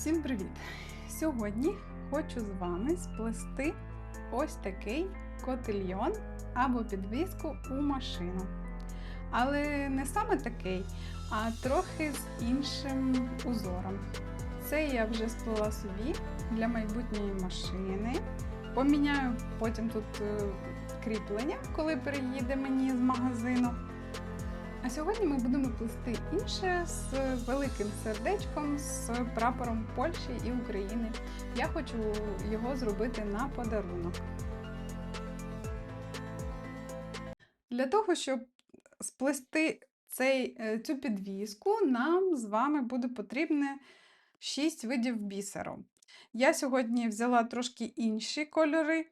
Всім привіт! Сьогодні хочу з вами сплести ось такий котельйон або підвіску у машину. Але не саме такий, а трохи з іншим узором. Це я вже сплела собі для майбутньої машини. Поміняю потім тут кріплення, коли переїде мені з магазину. А сьогодні ми будемо плести інше з великим сердечком, з прапором Польщі і України. Я хочу його зробити на подарунок. Для того, щоб сплести цю підвіску, нам з вами буде потрібно 6 видів бісеру. Я сьогодні взяла трошки інші кольори,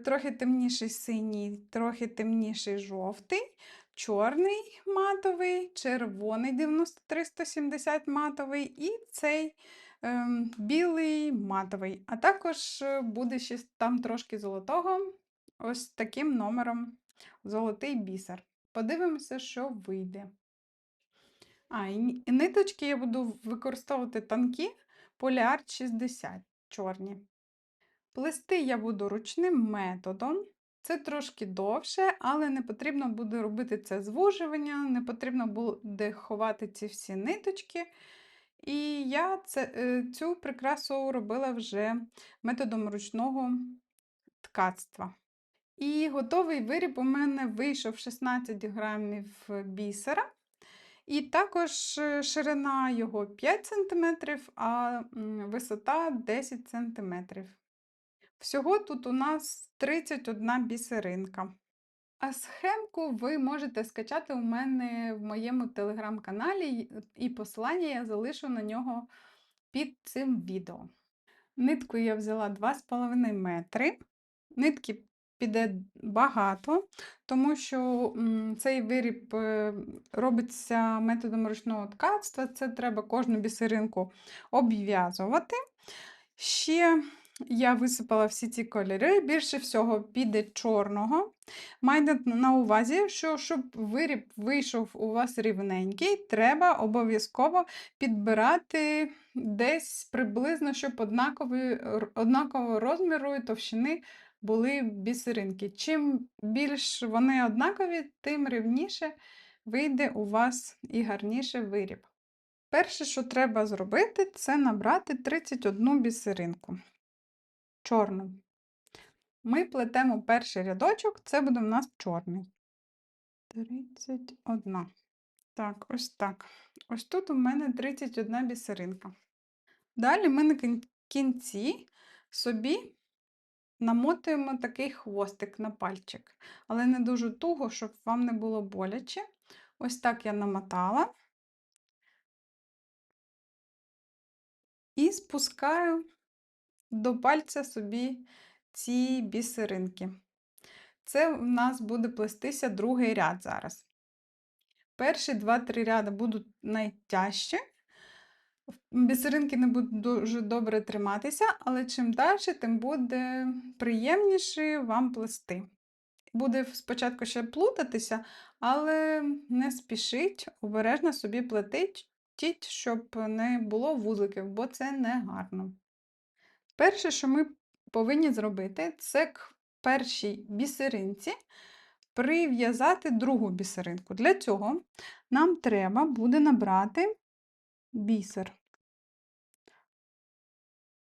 трохи темніший синій, трохи темніший жовтий, чорний матовий, червоний 93-170 матовий і цей білий матовий. А також буде ще там трошки золотого, ось таким номером золотий бісер. Подивимося, що вийде. І ниточки я буду використовувати тонкі Polyart 60 чорні. Плести я буду ручним методом. Це трошки довше, але не потрібно буде робити це звужування, не потрібно буде ховати ці всі ниточки. І я цю прикрасу робила вже методом ручного ткацтва. І готовий виріб у мене вийшов 16 грамів бісера. І також ширина його 5 см, а висота 10 см. Всього тут у нас 31 бісеринка. А схемку ви можете скачати у мене в моєму телеграм-каналі, і посилання я залишу на нього під цим відео. Нитку я взяла 2,5 метри. Нитки піде багато, тому що цей виріб робиться методом ручного ткацтва, це треба кожну бісеринку обв'язувати. Ще я висипала всі ці кольори, більше всього піде чорного. Майте на увазі, що щоб виріб вийшов у вас рівненький, треба обов'язково підбирати десь приблизно, щоб однакового розміру і товщини були бісеринки. Чим більш вони однакові, тим рівніше вийде у вас і гарніше виріб. Перше, що треба зробити, це набрати 31 бісеринку. Чорну. Ми плетемо перший рядочок, це буде у нас чорний. 31. Так, ось так. Ось тут у мене 31 бісеринка. Далі ми на кінці собі намотуємо такий хвостик на пальчик, але не дуже туго, щоб вам не було боляче. Ось так я намотала. І спускаю до пальця собі ці бісеринки. Це у нас буде плестися другий ряд зараз. Перші 2-3 ряди будуть найтяжчі. Бісеринки не будуть дуже добре триматися, але чим далі, тим буде приємніше вам плести. Буде спочатку ще плутатися, але не спішіть, обережно собі плетіть, щоб не було вузликів, бо це не гарно. Перше, що ми повинні зробити, це к першій бісеринці прив'язати другу бісеринку. Для цього нам треба буде набрати бісер.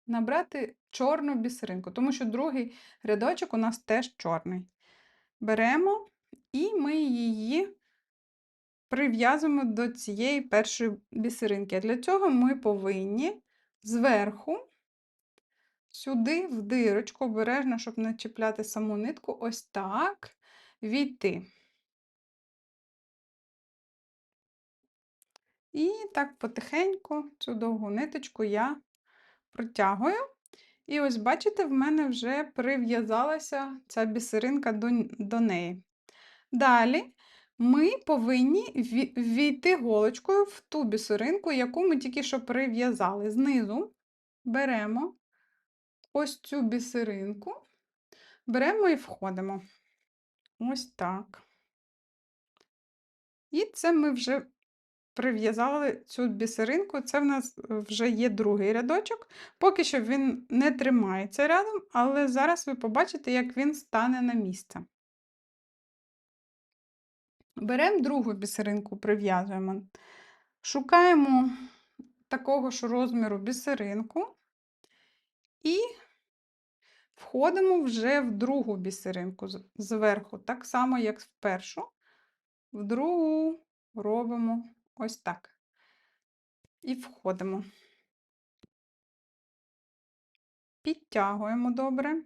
Набрати чорну бісеринку, тому що другий рядочок у нас теж чорний. Беремо і ми її прив'язуємо до цієї першої бісеринки. Для цього ми повинні зверху сюди в дирочку, обережно, щоб не чіпляти саму нитку, ось так війти. І так потихеньку цю довгу ниточку я протягую. І ось, бачите, в мене вже прив'язалася ця бісеринка до неї. Далі ми повинні ввійти голочкою в ту бісеринку, яку ми тільки що прив'язали. Знизу беремо ось цю бісеринку, беремо і входимо. Ось так. І це ми вже прив'язали цю бісеринку. Це в нас вже є другий рядочок. Поки що він не тримається рядом, але зараз ви побачите, як він стане на місце. Беремо другу бісеринку, прив'язуємо. Шукаємо такого ж розміру бісеринку і входимо вже в другу бісеринку зверху, так само, як в першу. В другу робимо ось так. І входимо. Підтягуємо добре.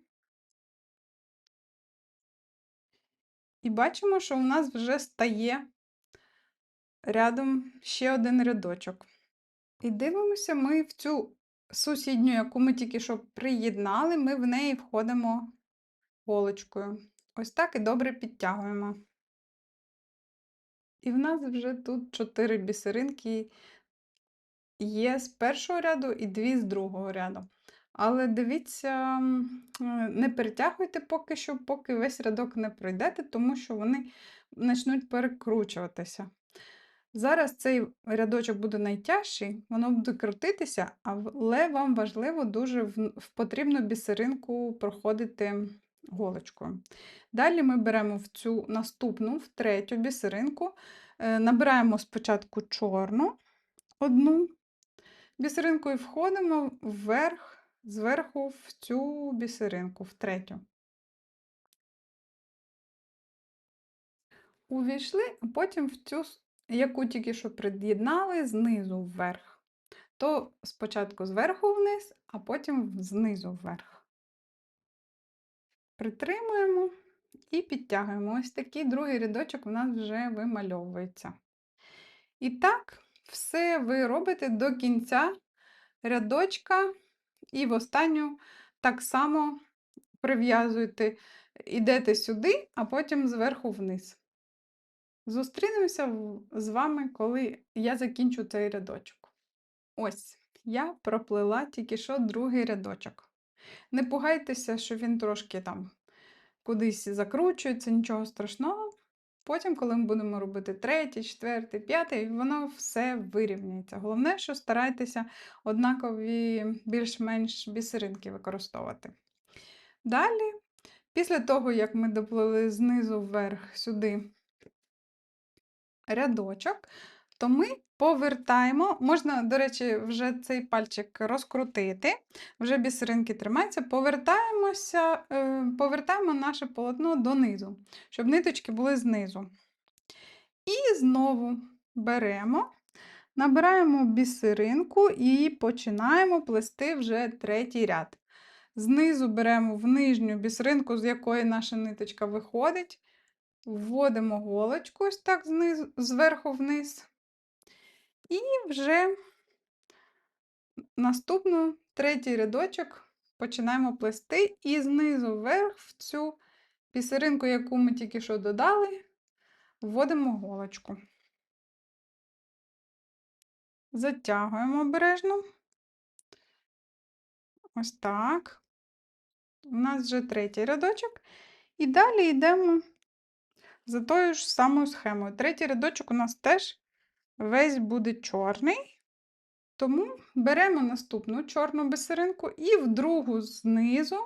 І бачимо, що у нас вже стає рядом ще один рядочок. І дивимося, ми в цю сусідню, яку ми тільки що приєднали, ми в неї входимо голочкою. Ось так і добре підтягуємо. І в нас вже тут 4 бісеринки є з першого ряду і 2 з другого ряду. Але дивіться, не перетягуйте поки що, поки весь рядок не пройдете, тому що вони почнуть перекручуватися. Зараз цей рядочок буде найтяжчий, воно буде крутитися, але вам важливо дуже в потрібну бісеринку проходити голочкою. Далі ми беремо в цю наступну, в третю бісеринку, набираємо спочатку чорну одну бісеринку і входимо вверх, зверху в цю бісеринку, в третю. Увійшли, а потім в цю, яку тільки що приєднали, знизу вверх. То спочатку зверху вниз, а потім знизу вверх. Притримуємо і підтягуємо. Ось такий другий рядочок у нас вже вимальовується. І так, все ви робите до кінця рядочка, і в останню так само прив'язуєте, йдете сюди, а потім зверху вниз. Зустрінемося з вами, коли я закінчу цей рядочок. Ось, я проплила тільки що другий рядочок. Не пугайтеся, що він трошки там кудись закручується, нічого страшного. Потім, коли ми будемо робити третій, четвертий, п'ятий, воно все вирівняється. Головне, що старайтеся однакові більш-менш бісеринки використовувати. Далі, після того, як ми доплили знизу вверх сюди рядочок, то ми повертаємо, можна, до речі, вже цей пальчик розкрутити, вже бісеринки тримаються, повертаємо наше полотно донизу, щоб ниточки були знизу. І знову беремо, набираємо бісеринку і починаємо плести вже третій ряд. Знизу беремо в нижню бісеринку, з якої наша ниточка виходить, вводимо голочку ось так зверху вниз. І вже наступну третій рядочок починаємо плести і знизу вверх в цю бісеринку, яку ми тільки що додали, вводимо голочку. Затягуємо обережно. Ось так. У нас вже третій рядочок. І далі йдемо за тою ж самою схемою. Третій рядочок у нас теж весь буде чорний. Тому беремо наступну чорну бісеринку і в другу знизу,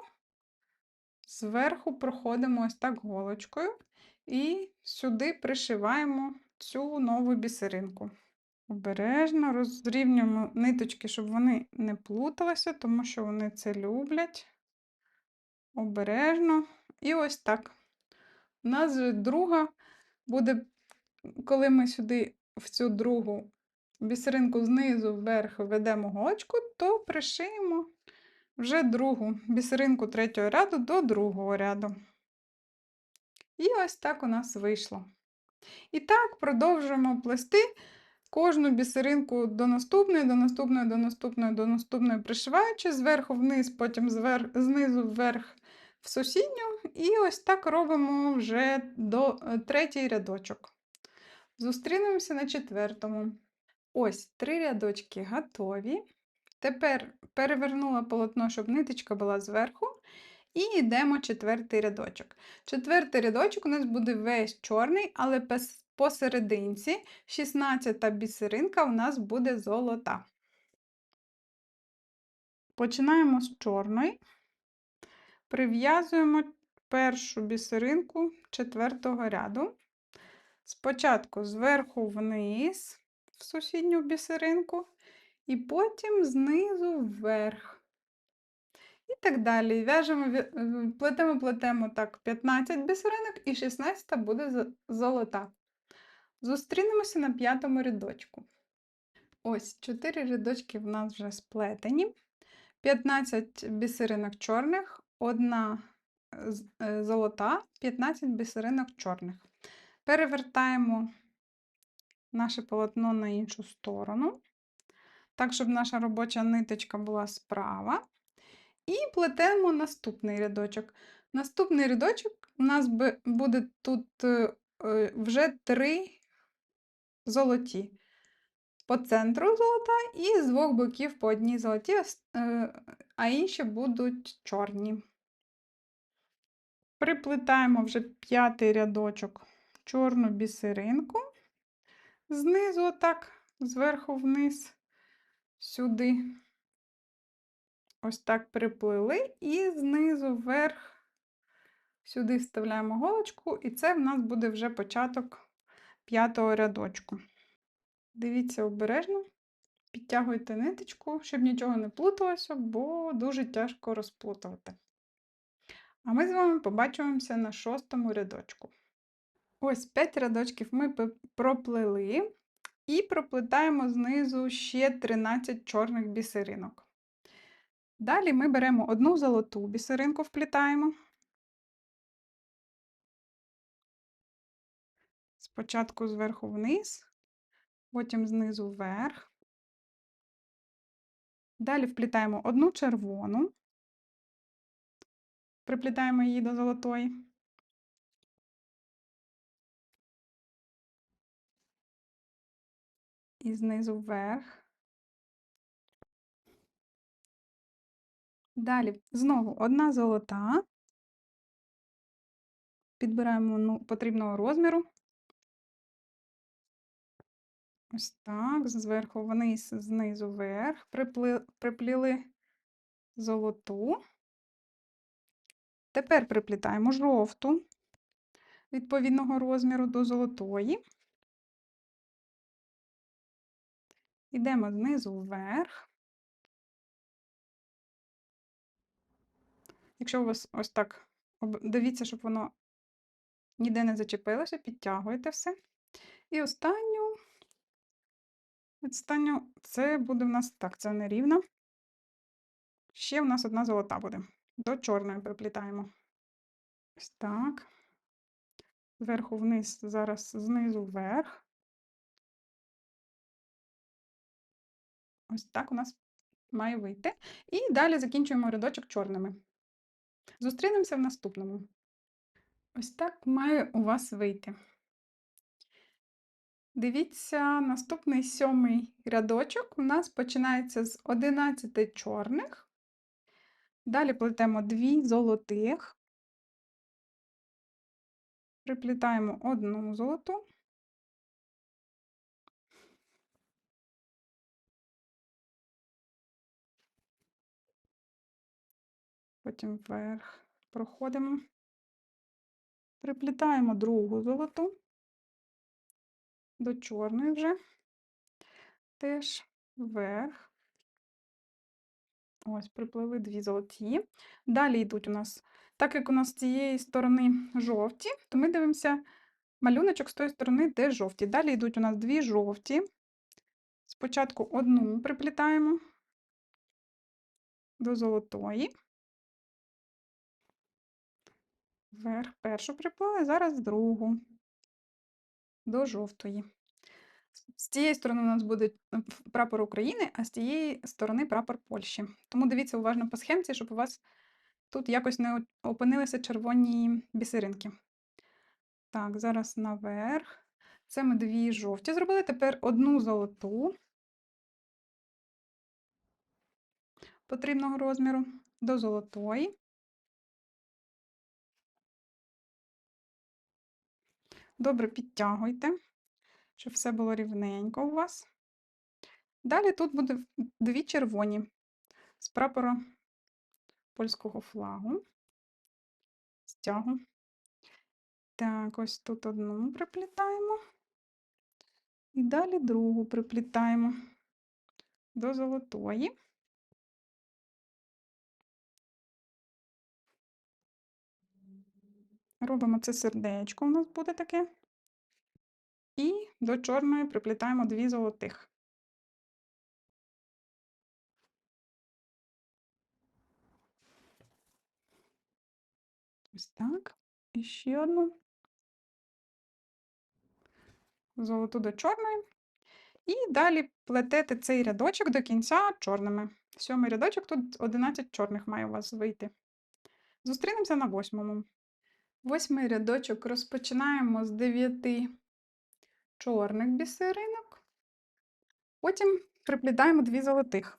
зверху проходимо ось так голочкою і сюди пришиваємо цю нову бісеринку. Обережно розрівнюємо ниточки, щоб вони не плуталися, тому що вони це люблять. Обережно. І ось так. У нас вже друга буде, коли ми сюди в цю другу бісеринку знизу вверх ведемо голочку, то пришиємо вже другу бісеринку третього ряду до другого ряду. І ось так у нас вийшло. І так продовжуємо плести кожну бісеринку до наступної, до наступної, до наступної, до наступної, пришиваючи зверху вниз, потім знизу вверх в сусідню. І ось так робимо вже до третій рядочок. Зустрінемося на четвертому. Ось 3 рядочки готові. Тепер перевернула полотно, щоб ниточка була зверху. І йдемо четвертий рядочок. Четвертий рядочок у нас буде весь чорний, але посерединці, 16-та бісеринка у нас буде золота. Починаємо з чорної, прив'язуємо першу бісеринку 4-го ряду. Спочатку зверху вниз в сусідню бісеринку, і потім знизу вверх. І так далі. В'яжемо, плетемо так 15 бісеринок, і 16 буде золота. Зустрінемося на 5-му рядочку. Ось 4 рядочки в нас вже сплетені. 15 бісеринок чорних, 1 золота, 15 бісеринок чорних. Перевертаємо наше полотно на іншу сторону, так, щоб наша робоча ниточка була справа. І плетемо наступний рядочок. Наступний рядочок у нас буде тут вже 3 золоті. По центру золота і з двох боків по одній золоті, а інші будуть чорні. Приплетаємо вже 5-й рядочок чорну бісеринку, знизу отак, зверху вниз, сюди. Ось так приплили, і знизу вверх сюди вставляємо голочку, і це в нас буде вже початок 5-го рядочку. Дивіться обережно, підтягуйте ниточку, щоб нічого не плуталося, бо дуже тяжко розплутувати. А ми з вами побачимося на 6-му рядочку. Ось 5 рядочків ми проплели і проплетаємо знизу ще 13 чорних бісеринок. Далі ми беремо одну золоту бісеринку, вплітаємо. Спочатку зверху вниз, потім знизу вверх. Далі вплітаємо одну червону, приплітаємо її до золотої. І знизу вверх. Далі знову одна золота. Підбираємо потрібного розміру. Ось так, зверху вниз, знизу вверх. Припліли золоту. Тепер приплітаємо жовту відповідного розміру до золотої. Йдемо знизу вверх. Якщо у вас ось так, дивіться, щоб воно ніде не зачепилося, підтягуєте все. І останню, це буде в нас так, це нерівно. Ще в нас одна золота буде. До чорної приплітаємо. Ось так. Зверху вниз, зараз знизу вверх. Ось так у нас має вийти. І далі закінчуємо рядочок чорними. Зустрінемося в наступному. Ось так має у вас вийти. Дивіться, наступний 7-й рядочок у нас починається з 11 чорних. Далі плетемо 2 золотих. Приплітаємо одну золоту. Потім вверх проходимо. Приплітаємо другу золоту. До чорної вже. Теж вверх. Ось, приплили 2 золоті. Далі йдуть у нас, так як у нас з цієї сторони жовті, то ми дивимося малюночок з тої сторони, де жовті. Далі йдуть у нас 2 жовті. Спочатку одну приплітаємо до золотої. Вверх першу приплили, зараз другу до жовтої. З цієї сторони у нас буде прапор України, а з цієї сторони прапор Польщі. Тому дивіться уважно по схемці, щоб у вас тут якось не опинилися червоні бісеринки. Так, зараз наверх. Це ми 2 жовті зробили. Тепер одну золоту потрібного розміру до золотої. Добре підтягуйте, щоб все було рівненько у вас. Далі тут буде 2 червоні з прапора польського флагу, стягу. Так, ось тут одну приплітаємо. І далі другу приплітаємо до золотої. Робимо це сердечко, у нас буде таке. І до чорної приплітаємо 2 золотих. Ось так. І ще одну. Золоту до чорної. І далі плетете цей рядочок до кінця чорними. 7-й рядочок, тут 11 чорних має у вас вийти. Зустрінемося на 8-му. 8-й рядочок розпочинаємо з 9 чорних бісеринок. Потім приплітаємо 2 золотих.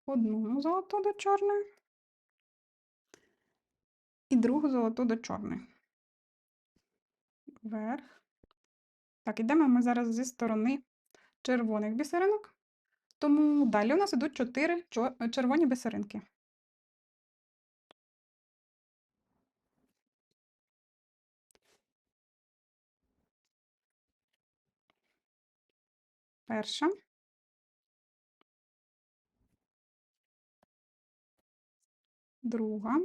Одну золоту до чорної. І другу золоту до чорної. Вверх. Так, йдемо ми зараз зі сторони червоних бісеринок. Тому далі у нас ідуть 4 червоні бісеринки. Перша. Друга.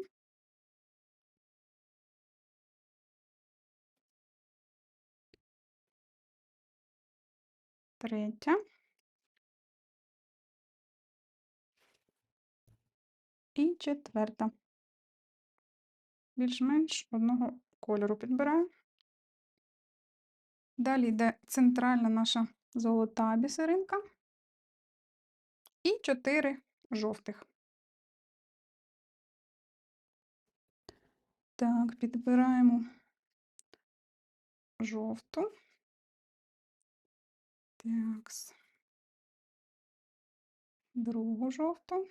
Третя. І четверта. Більш-менш одного кольору підбираю. Далі йде центральна наша золота бісеринка. І 4 жовтих. Так, підбираємо жовту. Такс. Другу жовту.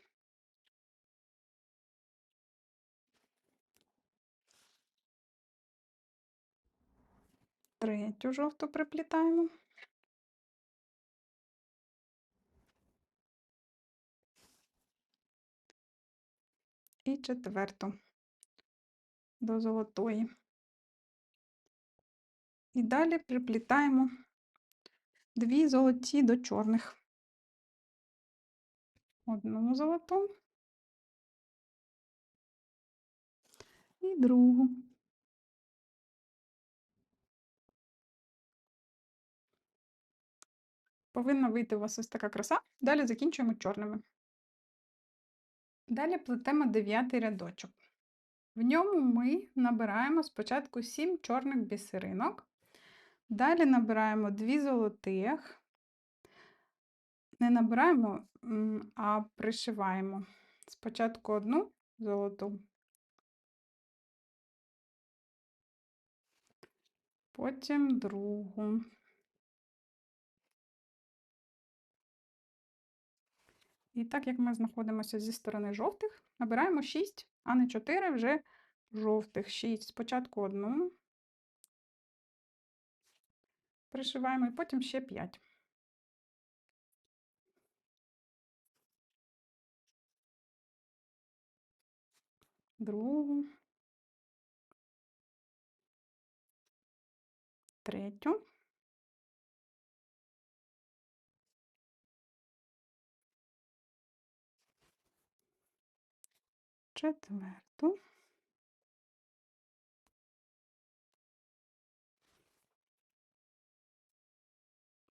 Третю жовту приплітаємо. І четверту до золотої. І далі приплітаємо 2 золоті до чорних. Одну золоту і другу. Повинна вийти у вас ось така краса. Далі закінчуємо чорними. Далі плетемо 9-й рядочок. В ньому ми набираємо спочатку 7 чорних бісеринок. Далі набираємо 2 золотих. Не набираємо, а пришиваємо. Спочатку одну золоту, потім другу. І так як ми знаходимося зі сторони жовтих, набираємо 6, а не 4 вже жовтих. 6. Спочатку одну, пришиваємо і потім ще 5. Другу, третю, четверту,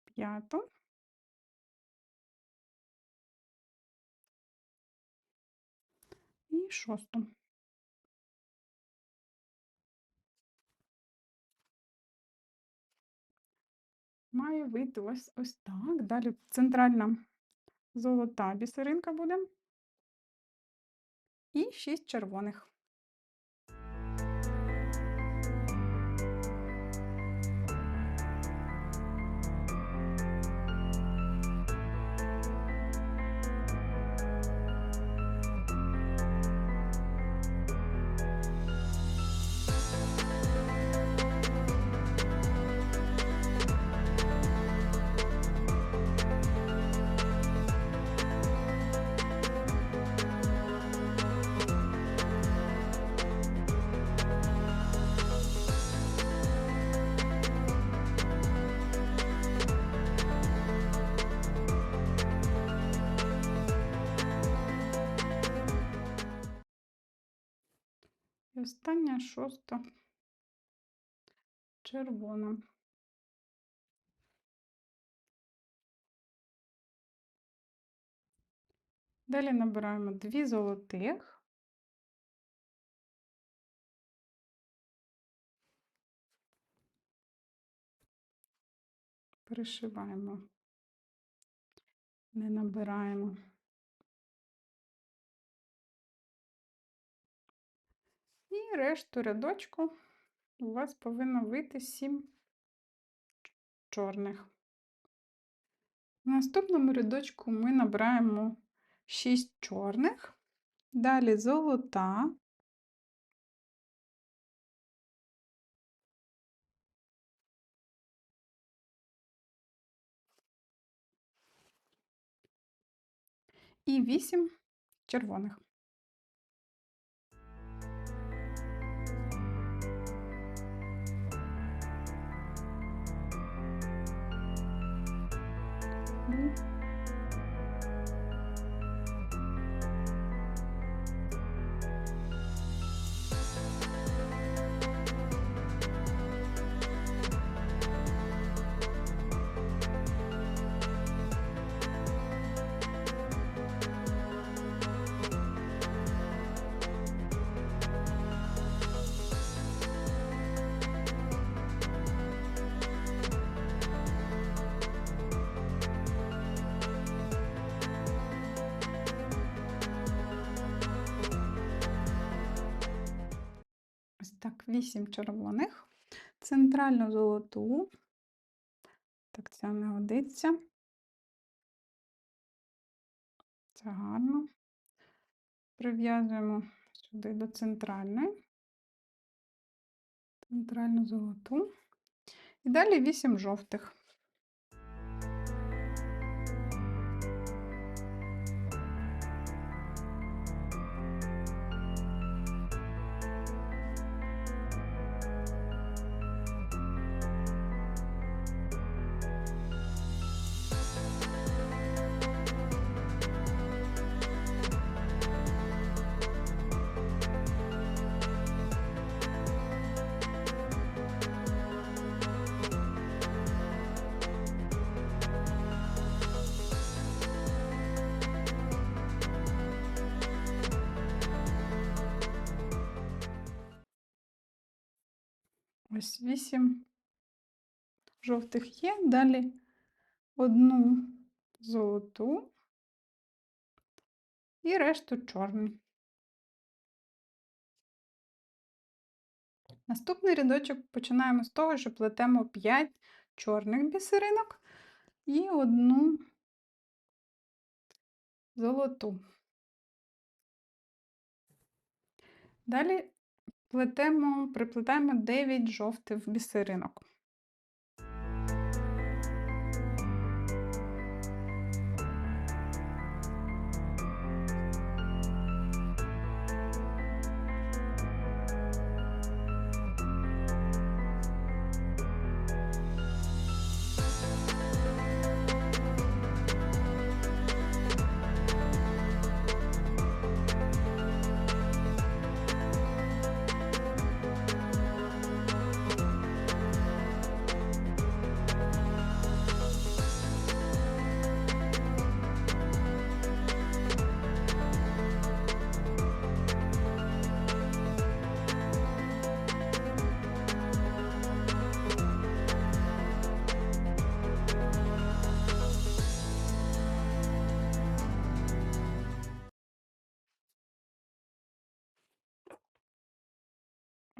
п'яту і шосту. Має вийти ось так. Далі центральна золота бісеринка буде. І 6 червоних. остання 6 червона. Далі набираємо 2 золотих. Перешиваємо, не набираємо. І решту рядочку у вас повинно вийти 7 чорних. В наступному рядочку ми набираємо 6 чорних, далі золота, і 8 червоних. Ось так, 8 червоних, центральну золоту, так це не годиться, це гарно, прив'язуємо сюди до центральної, центральну золоту, і далі 8 жовтих. Ось 8 жовтих є, далі 1 золоту і решту чорний. Наступний рядочок починаємо з того, що плетемо 5 чорних бісеринок і 1 золоту. Далі приплетаємо 9 жовтих бісеринок.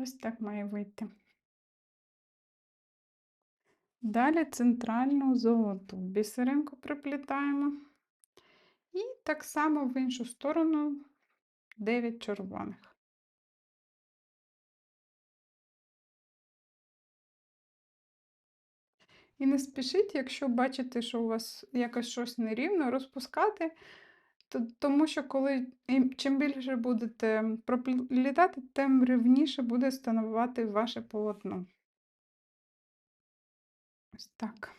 Ось так має вийти. Далі центральну золоту бісеринку приплітаємо. І так само в іншу сторону 9 червоних. І не спішіть, якщо бачите, що у вас якось щось нерівно, розпускати, тому що чим більше будете проплітати, тим рівніше буде становити ваше полотно. Ось так.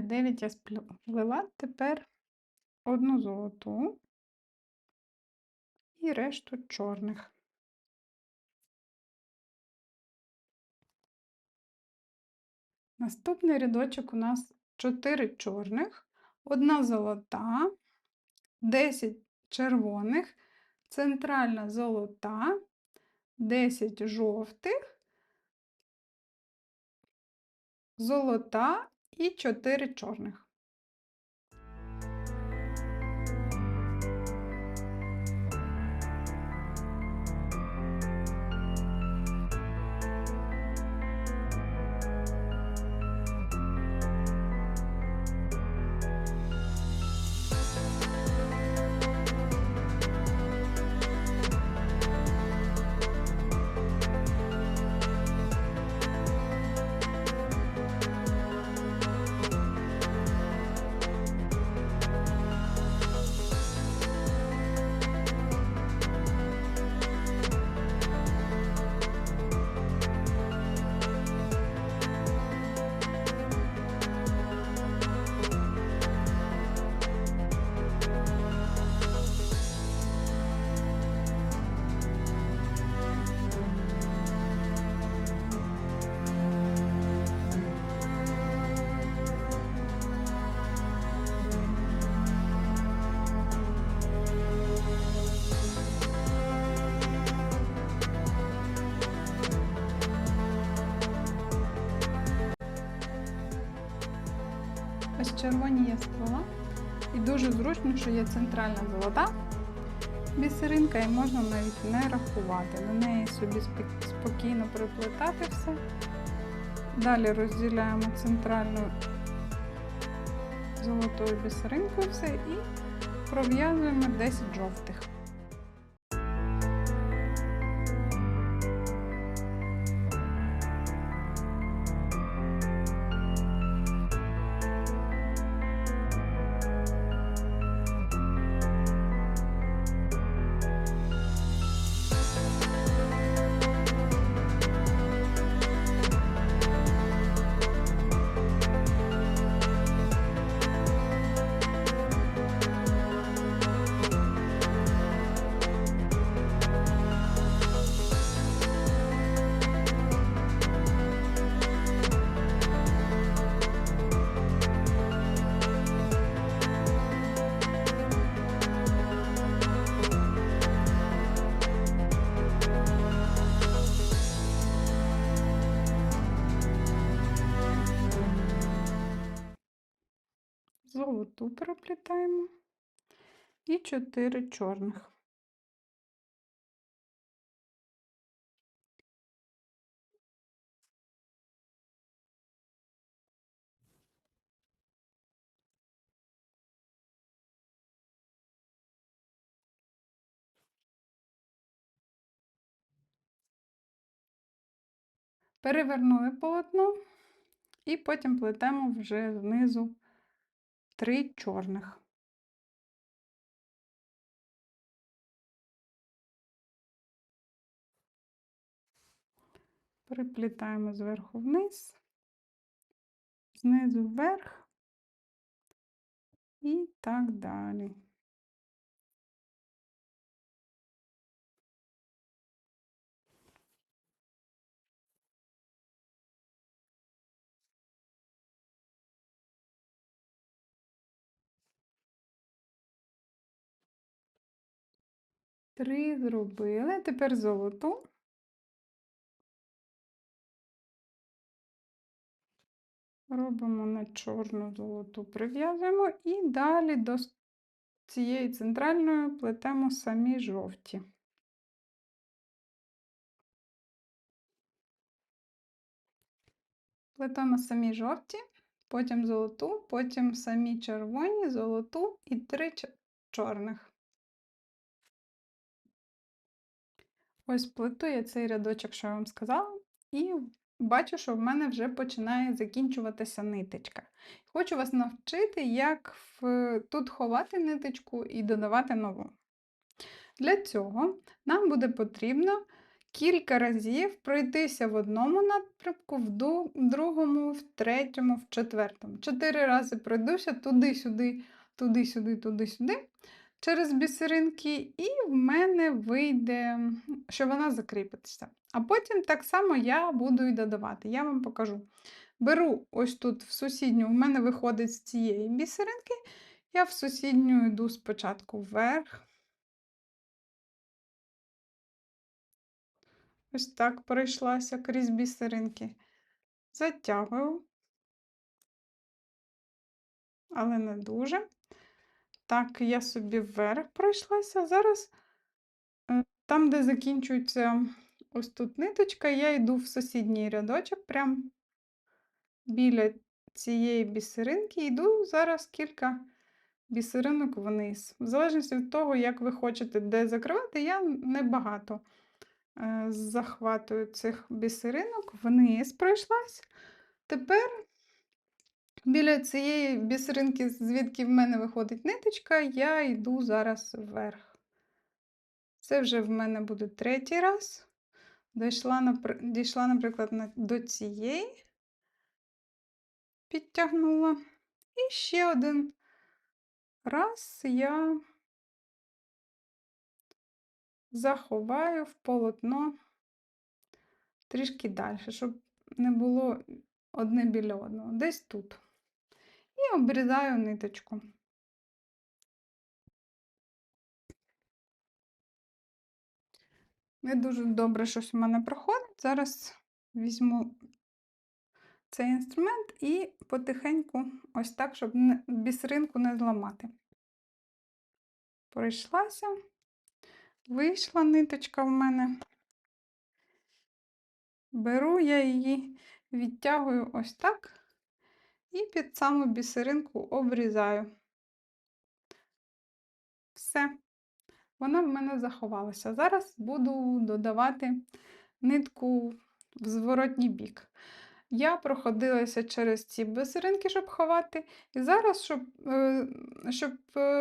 9 я сплела, тепер одну золоту і решту чорних. Наступний рядочок у нас 4 чорних, 1 золота, 10 червоних, центральна золота, 10 жовтих, золота і 4 чорних. Ось червоні я сплела. І дуже зручно, що є центральна золота бісеринка і можна навіть не рахувати. На неї собі спокійно приплетати все. Далі розділяємо центральну золотою бісеринкою все і пров'язуємо 10 жовтих. Золоту проплітаємо і 4 чорних. Перевернули полотно і потім плетемо вже знизу 3 чорних. Приплітаємо зверху вниз, знизу вверх і так далі. Три зробили, тепер золоту. Робимо на чорну золоту, прив'язуємо і далі до цієї центральної плетемо самі жовті. Плетемо самі жовті, потім золоту, потім самі червоні, золоту і 3 чорних. Ось плету я цей рядочок, що я вам сказала, і бачу, що в мене вже починає закінчуватися ниточка. Хочу вас навчити, як тут ховати ниточку і додавати нову. Для цього нам буде потрібно кілька разів пройтися в одному напрямку, в другому, в третьому, в четвертому. 4 рази пройдуся туди-сюди, туди-сюди, туди-сюди через бісеринки, і в мене вийде, що вона закріпиться. А потім так само я буду і додавати. Я вам покажу. Беру ось тут в сусідню, в мене виходить з цієї бісеринки, я в сусідню йду спочатку вверх. Ось так пройшлася крізь бісеринки. Затягую, але не дуже. Так, я собі вверх пройшлася. Зараз там, де закінчується ось тут ниточка, я йду в сусідній рядочок, прям біля цієї бісеринки, йду зараз кілька бісеринок вниз. В залежності від того, як ви хочете де закривати, я небагато захватую цих бісеринок, вниз пройшлась. Тепер біля цієї бісеринки, звідки в мене виходить ниточка, я йду зараз вверх. Це вже в мене буде 3-й раз. Дійшла, наприклад, до цієї, підтягнула. І ще один раз я заховаю в полотно трішки далі, щоб не було одне біля одного. Десь тут. І обрізаю ниточку. Не дуже добре щось у мене проходить. Зараз візьму цей інструмент і потихеньку, ось так, щоб бісеринку не зламати. Пройшлася, вийшла ниточка в мене. Беру я її, відтягую ось так і під саму бісеринку обрізаю. Все, вона в мене заховалася. Зараз буду додавати нитку в зворотній бік. Я проходилася через ці бісеринки, щоб ховати. І зараз, щоб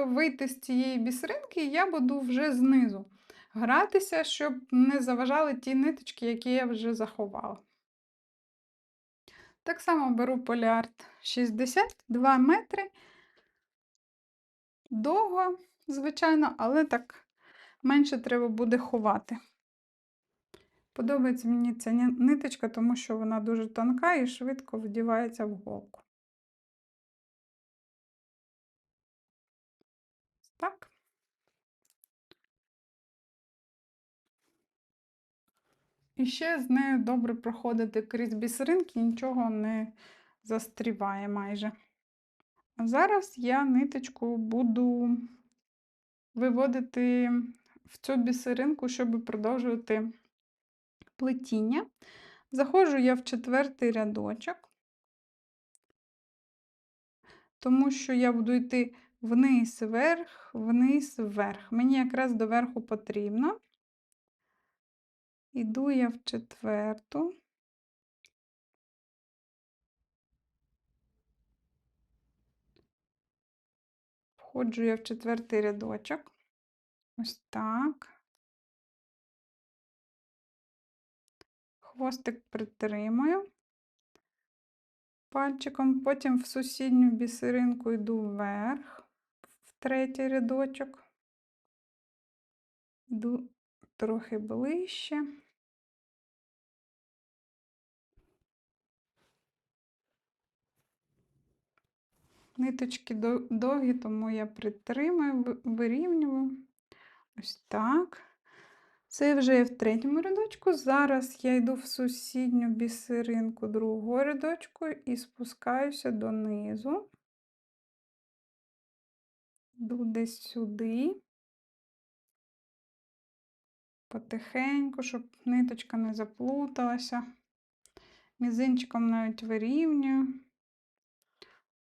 вийти з цієї бісеринки, я буду вже знизу гратися, щоб не заважали ті ниточки, які я вже заховала. Так само беру поліарт 62 метри. Довго, звичайно, але так менше треба буде ховати. Подобається мені ця ниточка, тому що вона дуже тонка і швидко вдівається в голку. Так. І ще з нею добре проходити крізь бісеринки, нічого не застріває майже. А зараз я ниточку буду виводити в цю бісеринку, щоб продовжувати плетіння. Заходжу я в 4-й рядочок, тому що я буду йти вниз, вверх, вниз, вверх. Мені якраз до верху потрібно. Іду я в 4-ту. Входжу я в 4-й рядочок. Ось так. Хвостик притримую пальчиком, потім в сусідню бісеринку йду вверх, в 3-й рядочок. Йду трохи ближче. Ниточки довгі, тому я притримую, вирівнюю. Ось так. Це вже я в 3-му рядочку. Зараз я йду в сусідню бісеринку 2-го рядочку і спускаюся донизу. Йду десь сюди. Потихеньку, щоб ниточка не заплуталася. Мізинчиком навіть вирівнюю.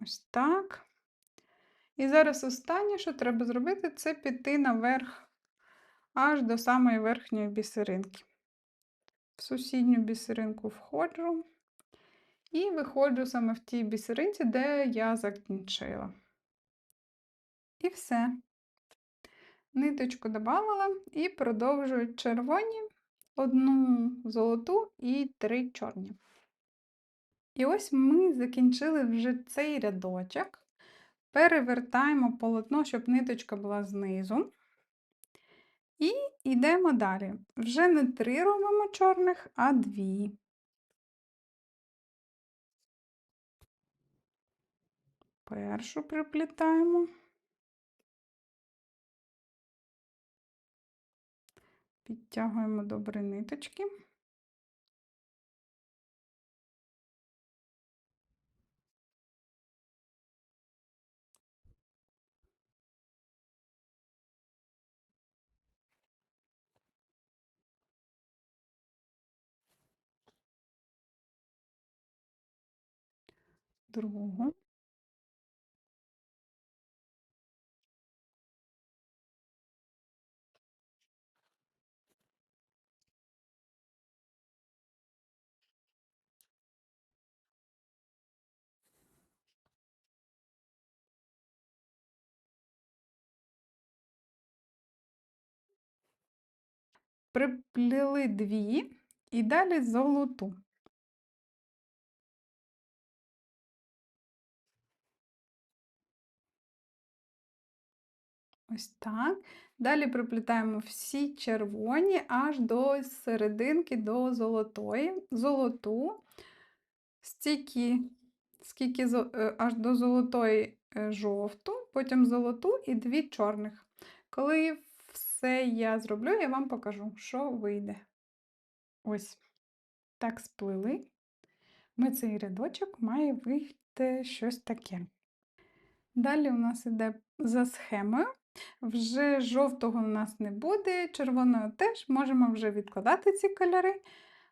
Ось так. І зараз останнє, що треба зробити, це піти наверх аж до самої верхньої бісеринки. В сусідню бісеринку входжу і виходжу саме в тій бісеринці, де я закінчила. І все. Ниточку додавала і продовжую червоні 1 золоту і 3 чорні. І ось ми закінчили вже цей рядочок. Перевертаємо полотно, щоб ниточка була знизу. І йдемо далі. Вже не 3 робимо чорних, а 2. Першу приплітаємо. Підтягуємо добре ниточки. Другу. Припліли 2 і далі золоту. Ось так. Далі приплітаємо всі червоні аж до серединки, до золотої. Золоту, скільки аж до золотої жовту, потім золоту і 2 чорних. Коли все я зроблю, я вам покажу, що вийде. Ось так сплили. Ми цей рядочок має вийти щось таке. Далі у нас іде за схемою. Вже жовтого у нас не буде, червоного теж, можемо вже відкладати ці кольори.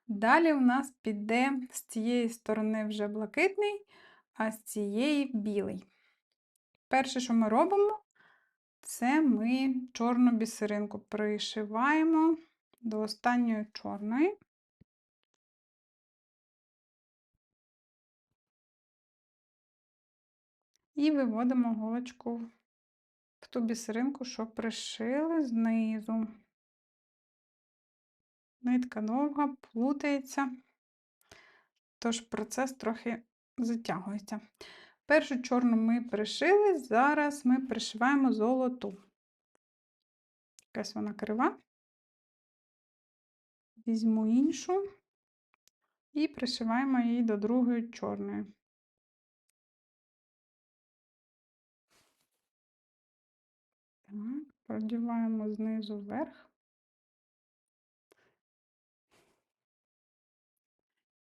Далі у нас піде з цієї сторони вже блакитний, а з цієї білий. Перше, що ми робимо, це ми чорну бісеринку пришиваємо до останньої чорної. І виводимо голочку в ту бісеринку, що пришили знизу. Нитка довга, плутається, тож процес трохи затягується. Першу чорну ми пришили, зараз ми пришиваємо золоту. Якась вона крива. Візьму іншу і пришиваємо її до другої чорної. Так, продіваємо знизу вверх.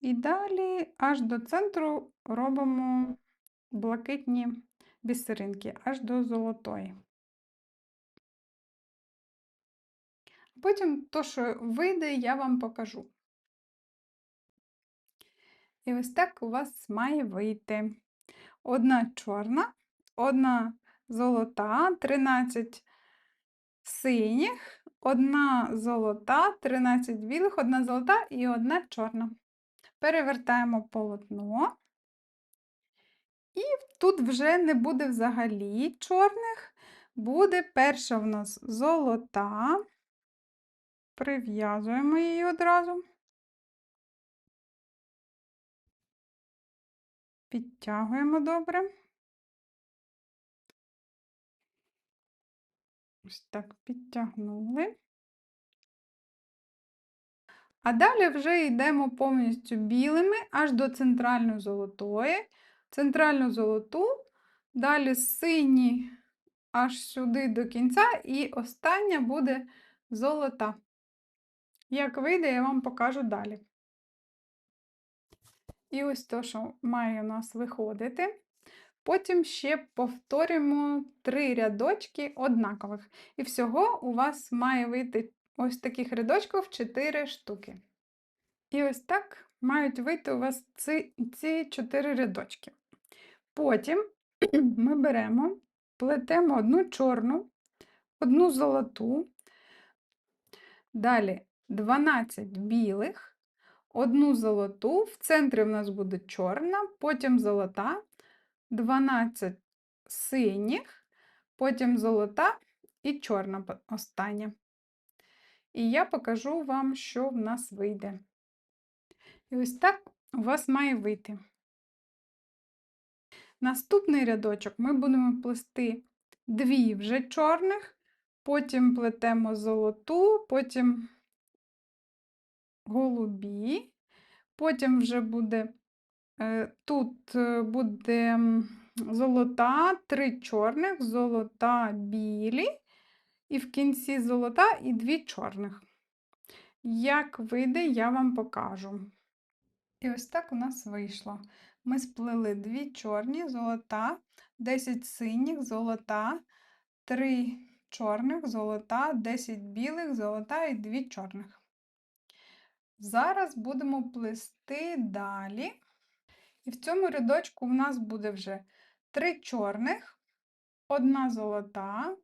І далі аж до центру робимо блакитні бісеринки, аж до золотої. Потім то, що вийде, я вам покажу. І ось так у вас має вийти. 1 чорна, 1 золота, 13 синіх, 1 золота, 13 білих, 1 золота і 1 чорна. Перевертаємо полотно. І тут вже не буде взагалі чорних, буде перша в нас золота. Прив'язуємо її одразу. Підтягуємо добре. Ось так підтягнули. А далі вже йдемо повністю білими аж до центральної золотої. Центральну золоту, далі сині аж сюди до кінця, і остання буде золота. Як вийде, я вам покажу далі. І ось то, що має у нас виходити. Потім ще повторюємо 3 рядочки однакових. І всього у вас має вийти ось таких рядочків 4 штуки. І ось так мають вийти у вас ці 4 рядочки. Потім ми беремо, плетемо 1 чорну, 1 золоту, далі 12 білих, 1 золоту, в центрі в нас буде чорна, потім золота, 12 синіх, потім золота і чорна остання. І я покажу вам, що в нас вийде. І ось так у вас має вийти. Наступний рядочок ми будемо плести 2 вже чорних, потім плетемо золоту, потім голубі, потім вже буде тут буде золота, 3 чорних, золота, білі, і в кінці золота і 2 чорних. Як вийде, я вам покажу. І ось так у нас вийшло. Ми сплели 2 чорні, золота, 10 синіх, золота, 3 чорних, золота, 10 білих, золота і 2 чорних. Зараз будемо плести далі. І в цьому рядочку у нас буде вже 3 чорних, 1 золота,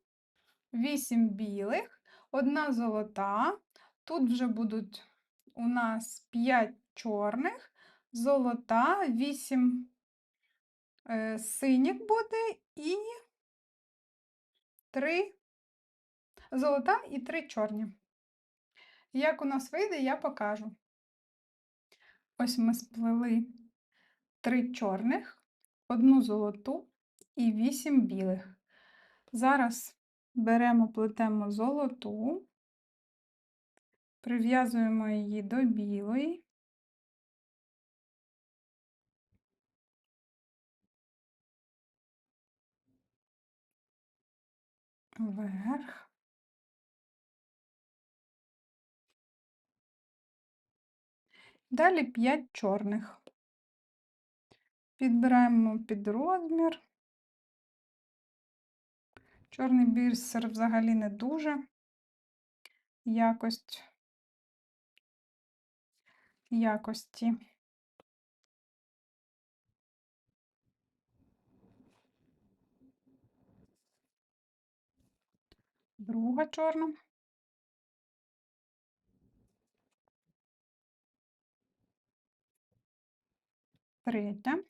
8 білих, 1 золота. Тут вже будуть у нас 5 чорних, золота, 8 синіх буде і 3 золота і 3 чорні. Як у нас вийде, я покажу. Ось ми сплели 3 чорних, 1 золоту і 8 білих. Зараз беремо, плетемо золоту, прив'язуємо її до білої, вверх, далі 5 чорних. Підбираємо під розмір. Чорний бісер взагалі не дуже якості. Друга чорна. Третя.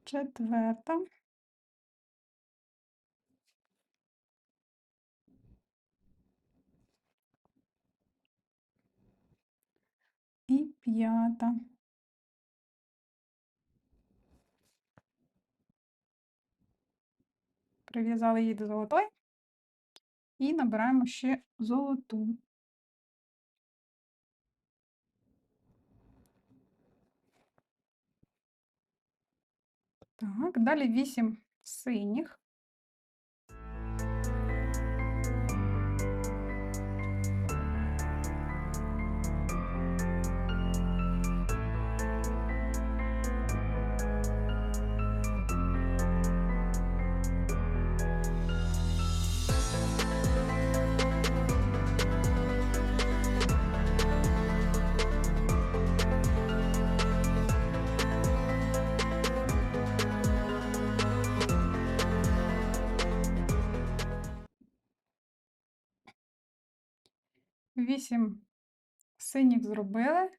Четверта. І п'ята. Прив'язали її до золотої і набираємо ще золоту. Так, далі 8 синіх. Вісім синіх зробили,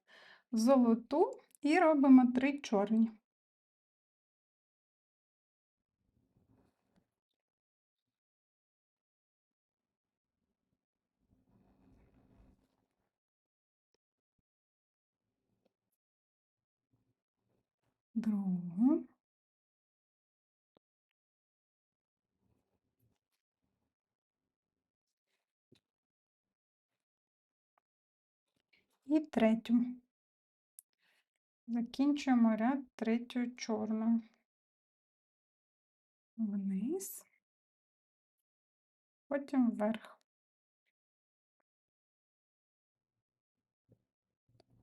золоту і робимо 3 чорні. Другу. І третю. Закінчуємо ряд третьою чорною. Вниз, потім вверх.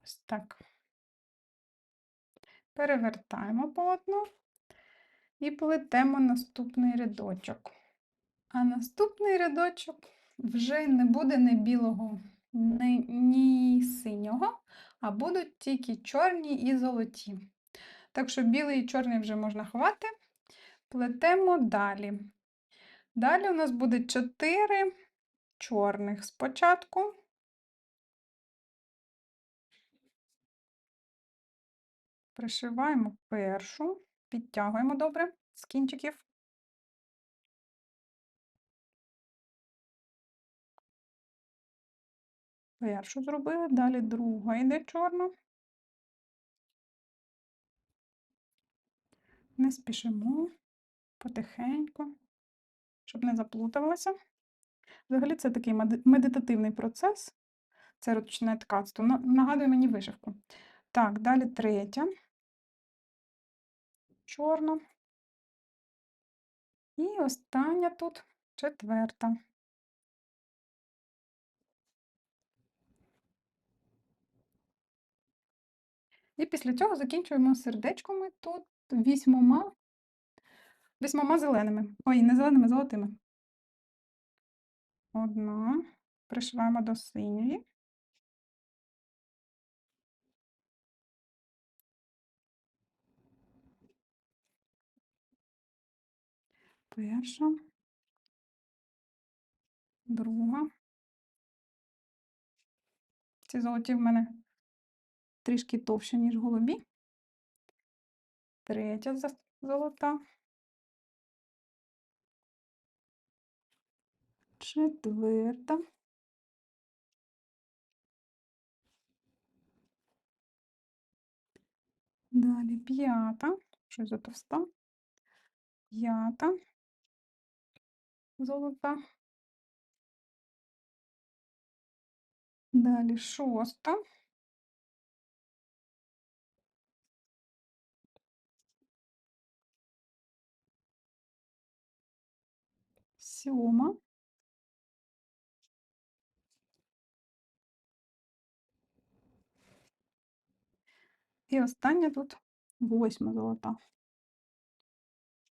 Ось так. Перевертаємо полотно і плетемо наступний рядочок. А наступний рядочок вже не буде ні білого, ні синього, а будуть тільки чорні і золоті. Так що білий і чорний вже можна ховати. Плетемо далі. Далі у нас буде 4 чорних спочатку. Пришиваємо першу, підтягуємо добре з кінчиків. Першу зробили, далі друга йде чорна. Не спішимо, потихеньку, щоб не заплуталося. Взагалі це такий медитативний процес. Це ручне ткацтво. Нагадує мені вишивку. Так, далі третя. Чорна. І остання тут четверта. І після цього закінчуємо сердечками тут 8 зеленими. Ой, не зеленими, золотими. Одна. Пришиваємо до синьої. Перша. Друга. Ці золоті в мене трішки товщі, ніж голубі. Третя золота. Четверта. Далі п'ята. Щось затовста. П'ята. Золота. Далі шоста. Сьома. І остання тут 8 золота.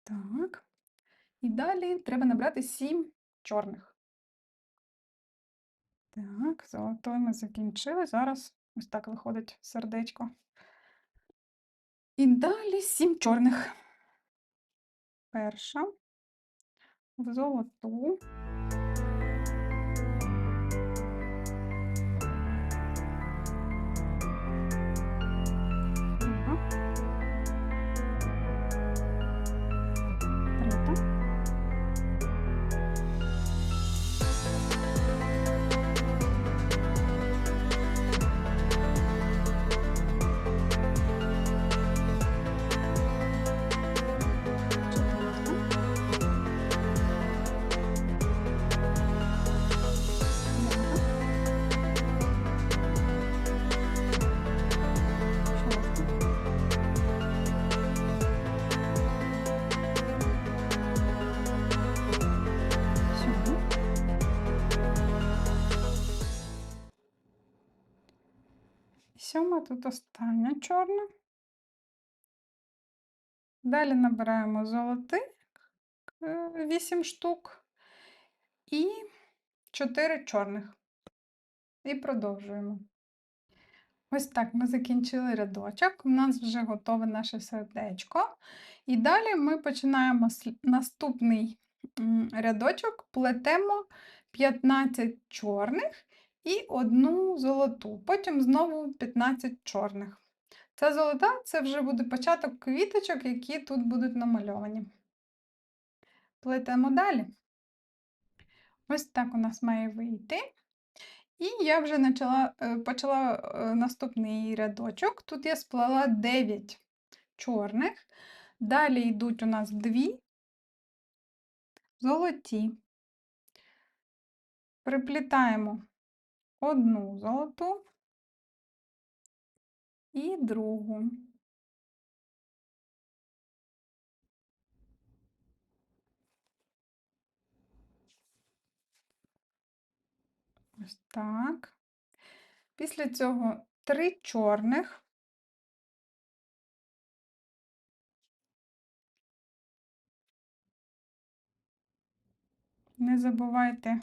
Так. І далі треба набрати 7 чорних. Так, золотою ми закінчили. Зараз ось так виходить сердечко. І далі 7 чорних. Перша в золоту. Друга. Третя. Сьома тут остання чорна. Далі набираємо золотих 8 штук і 4 чорних. І продовжуємо. Ось так ми закінчили рядочок. У нас вже готове наше сердечко. І далі ми починаємо наступний рядочок, плетемо 15 чорних і 1 золоту. Потім знову 15 чорних. Ця золота це вже буде початок квіточок, які тут будуть намальовані. Плетемо далі. Ось так у нас має вийти. І я вже почала наступний рядочок. Тут я сплела 9 чорних. Далі йдуть у нас 2 золоті. Приплітаємо 1 золоту і другу. Ось так. Після цього 3 чорних. Не забувайте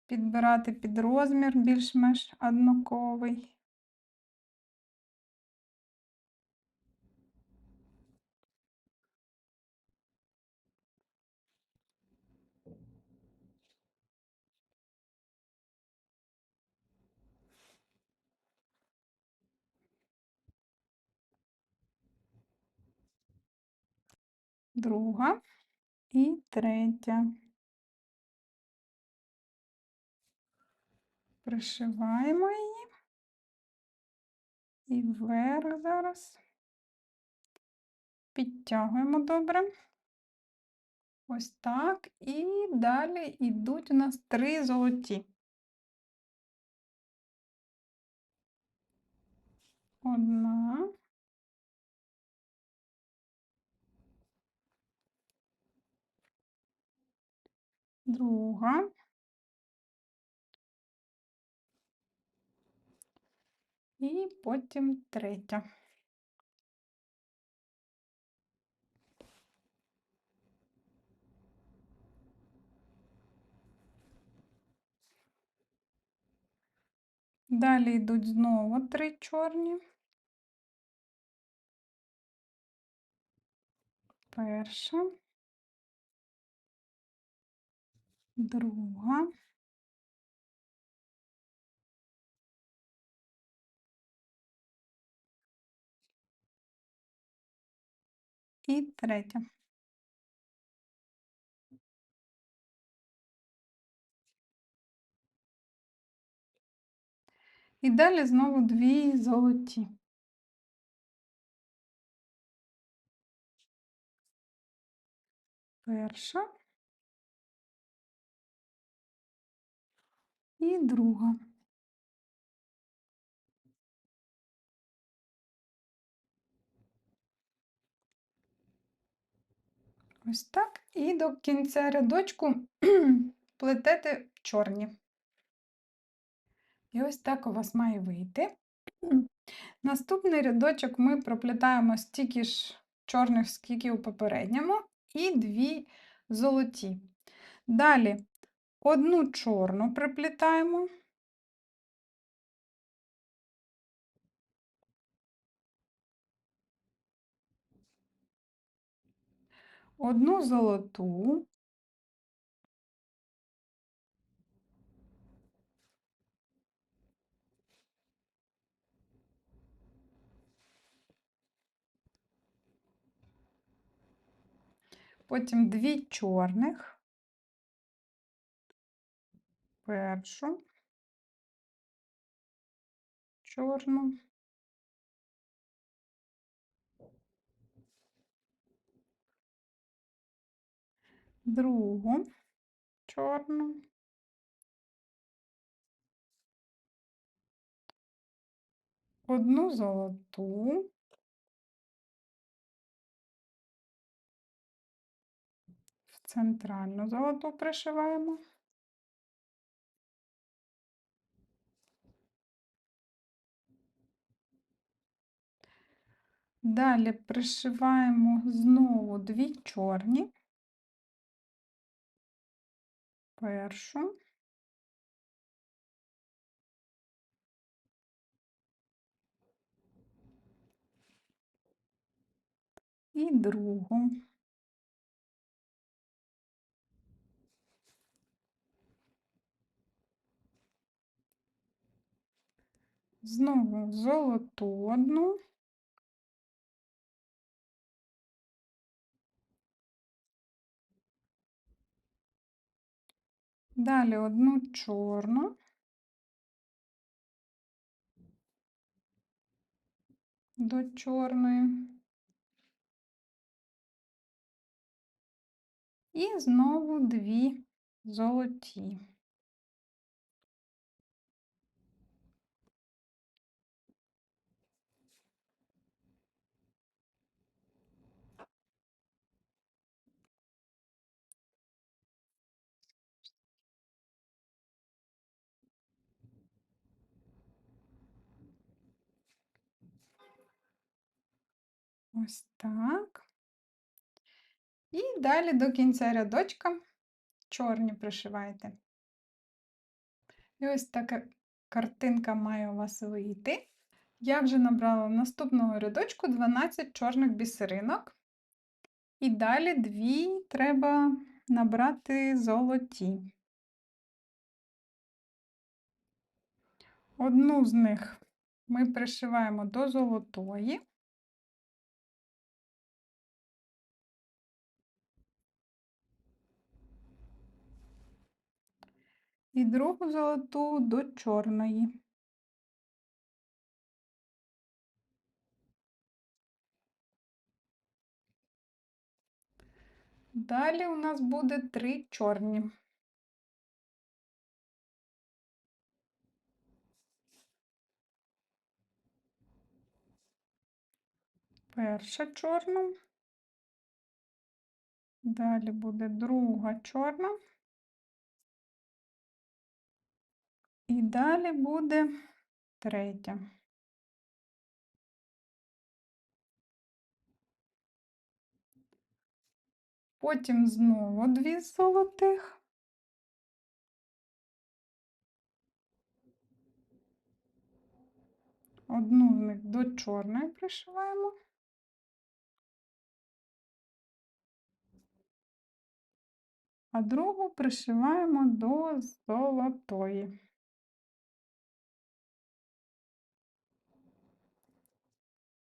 підбирати під розмір більш-менш однаковий. друга і третя. Пришиваємо її і вверх зараз. Підтягуємо добре. Ось так. І далі йдуть у нас 3 золоті. Одна. Друга. І потім третя. Далі йдуть знову 3 чорні. Перша, друга і третя. І далі знову 2 золоті. Перша і друга. Ось так. І до кінця рядочку плетете чорні. І ось так у вас має вийти. Наступний рядочок ми проплітаємо стільки ж чорних, скільки у попередньому, і 2 золоті. Далі одну чорну приплітаємо, одну золоту, потім 2 чорних, першу чорну, другу чорну, одну золоту, в центральну золоту пришиваємо. Далі пришиваємо знову 2 чорні, першу, і другу. Знову золоту одну, далі одну чорну, до чорної, і знову 2 золоті. Ось так. І далі до кінця рядочка чорні пришиваєте. І ось така картинка має у вас вийти. Я вже набрала в наступного рядочку 12 чорних бісеринок. І далі 2 треба набрати золоті. Одну з них ми пришиваємо до золотої, І другу золоту до чорної. Далі у нас буде 3 чорні. Перша чорна. Далі буде друга чорна. І далі буде третя. Потім знову 2 золотих. Одну з них до чорної пришиваємо. А другу пришиваємо до золотої.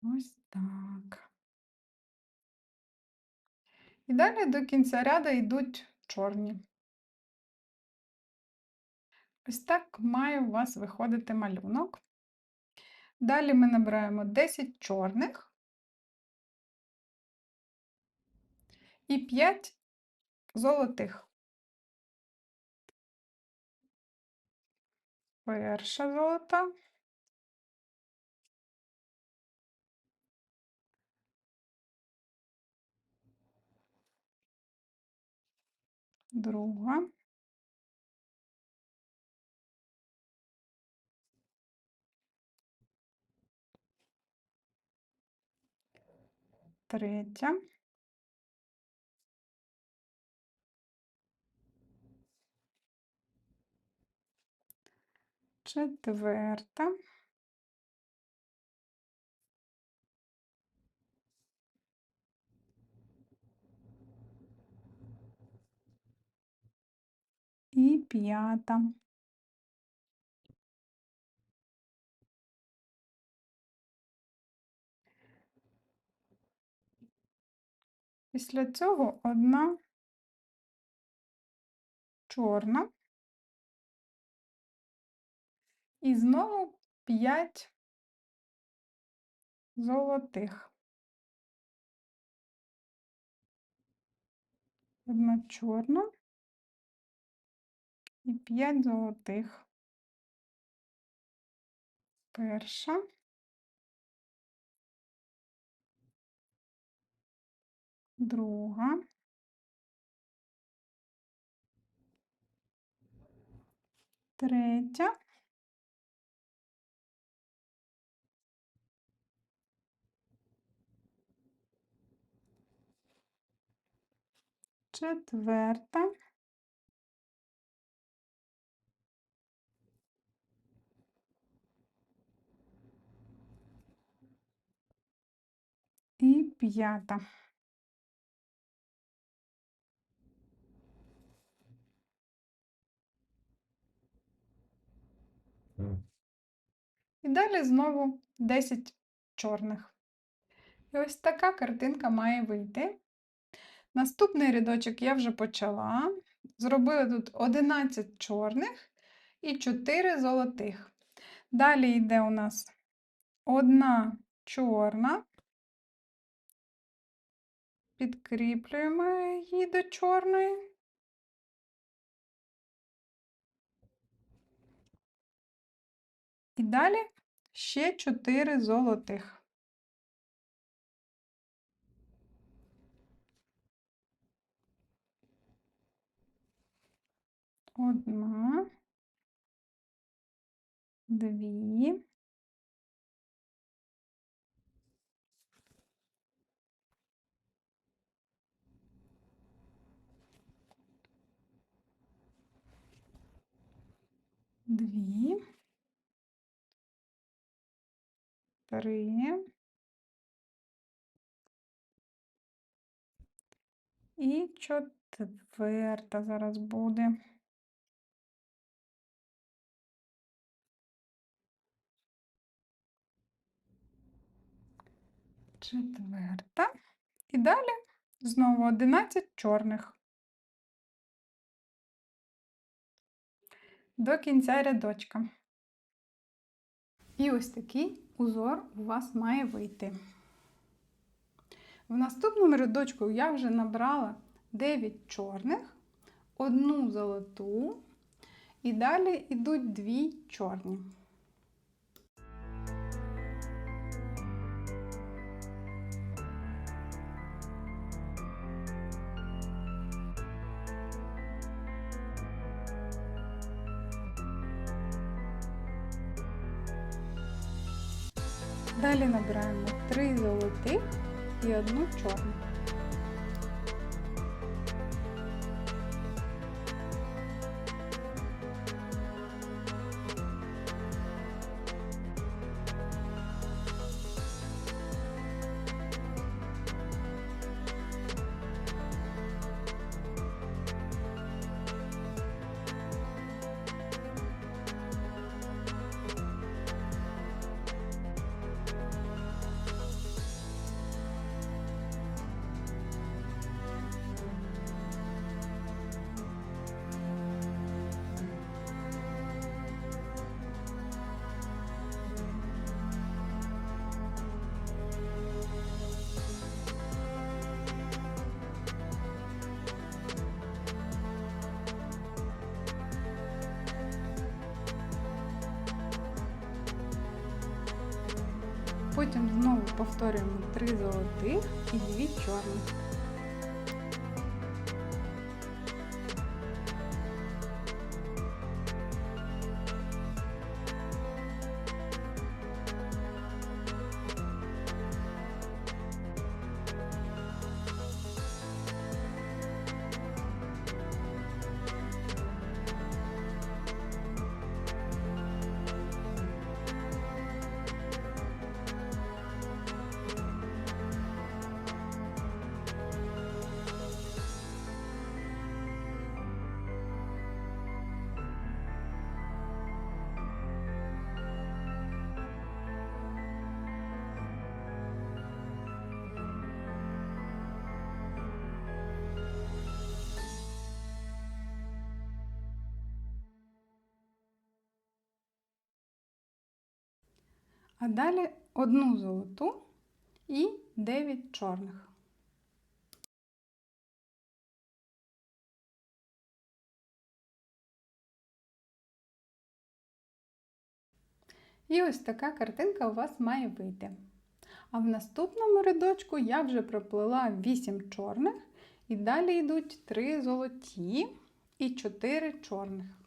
Ось так. І далі до кінця ряду йдуть чорні. Ось так має у вас виходити малюнок. Далі ми набираємо 10 чорних і 5 золотих. Перша золота, друга, третя, четверта, і п'ята. Після цього одна чорна і знову 5 золотих. Одна чорна і 5 золотих. Перша, друга, третя, четверта і п'ята. І далі знову 10 чорних. І ось така картинка має вийти. Наступний рядочок я вже почала. Зробила тут 11 чорних і 4 золотих. Далі йде у нас одна чорна, підкріплюємо її до чорної. І далі ще 4 золотих. Одна, дві, дві, три і четверта зараз буде. Четверта. І далі знову 11 чорних. до кінця рядочка. І ось такий узор у вас має вийти. В наступному рядочку я вже набрала 9 чорних, 1 золоту і далі йдуть 2 чорні. Далі набираємо 3 золотих і 1 чорну. Потім знову повторюємо 3 золотих і 2 чорних. А далі 1 золоту і 9 чорних. І ось така картинка у вас має вийти. А в наступному рядочку я вже проплела 8 чорних, і далі йдуть 3 золоті і 4 чорних.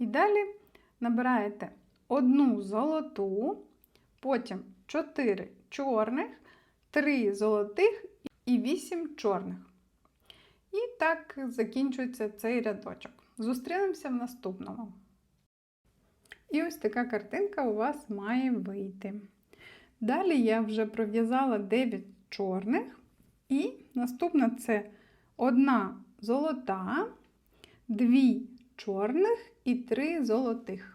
І далі набираєте 1 золоту, потім 4 чорних, 3 золотих і 8 чорних. І так закінчується цей рядочок. Зустрінемося в наступному. І ось така картинка у вас має вийти. Далі я вже пров'язала 9 чорних, і наступна це 1 золота, 2 чорних і 3 золотих.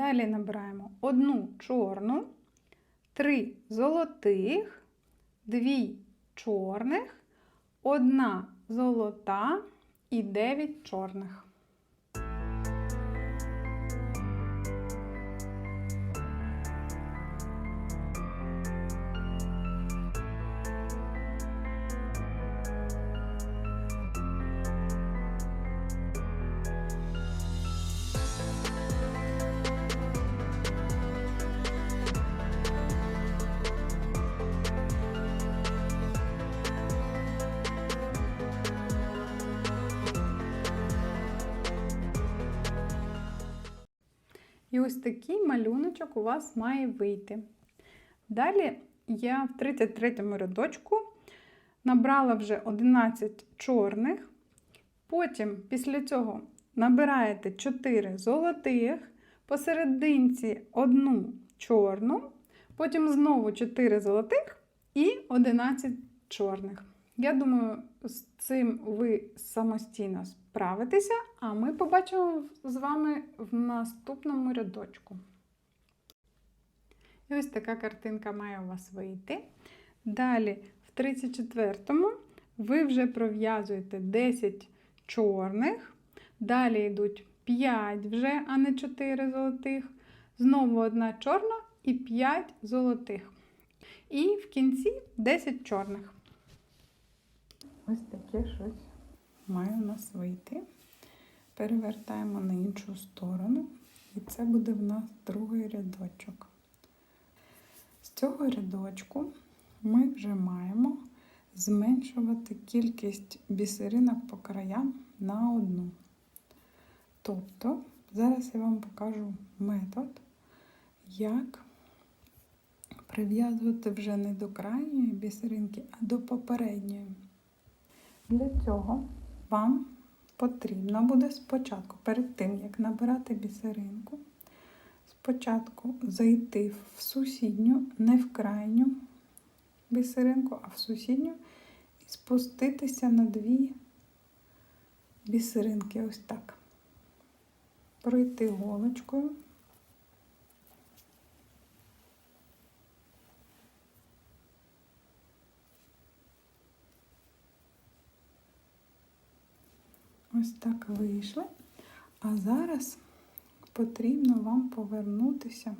Далі набираємо 1 чорну, 3 золотих, 2 чорних, 1 золота і 9 чорних. І ось такий малюночок у вас має вийти. Далі я в 33-му рядочку набрала вже 11 чорних. Потім після цього набираєте 4 золотих, посерединці 1 чорну, потім знову 4 золотих і 11 чорних. Я думаю, з цим ви самостійно справитеся, а ми побачимо з вами в наступному рядочку. І ось така картинка має у вас вийти. Далі, в 34-му ви вже пров'язуєте 10 чорних, далі йдуть 5 вже, а не 4 золотих, знову 1 чорна і 5 золотих. І в кінці 10 чорних. Ось таке щось має у нас вийти. Перевертаємо на іншу сторону, і це буде в нас другий рядочок. З цього рядочку ми вже маємо зменшувати кількість бісеринок по краям на 1. Тобто, зараз я вам покажу метод, як прив'язувати вже не до крайньої бісеринки, а до попередньої. Для цього вам потрібно буде спочатку, перед тим, як набирати бісеринку, спочатку зайти в сусідню, не в крайню бісеринку, а в сусідню, і спуститися на 2 бісеринки, ось так. Пройти голочкою. Ось так вийшли. А зараз потрібно вам повернутися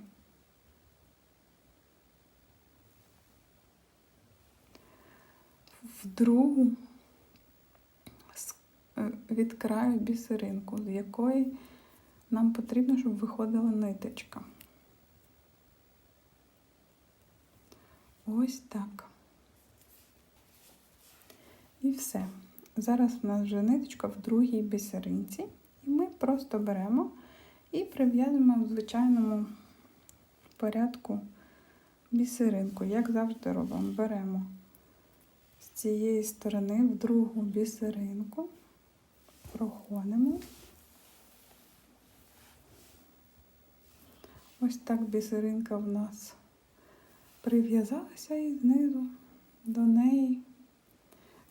в другу від краю бісеринку, з якої нам потрібно, щоб виходила ниточка. Ось так. І все. Зараз у нас вже ниточка в другій бісеринці, і ми просто беремо і прив'язуємо в звичайному порядку бісеринку. Як завжди робимо, беремо з цієї сторони в другу бісеринку, проходимо. Ось так бісеринка в нас прив'язалася і знизу до неї,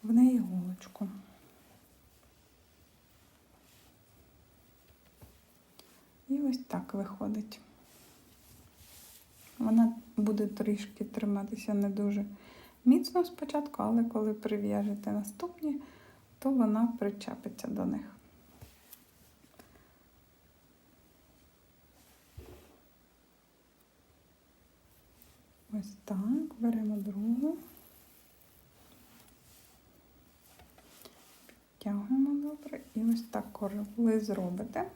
в неї голочку. І ось так виходить. Вона буде трішки триматися не дуже міцно спочатку, але коли прив'яжете наступні, то вона причепиться до них. Ось так, беремо другу, підтягуємо добре і ось так, коли ви зробите,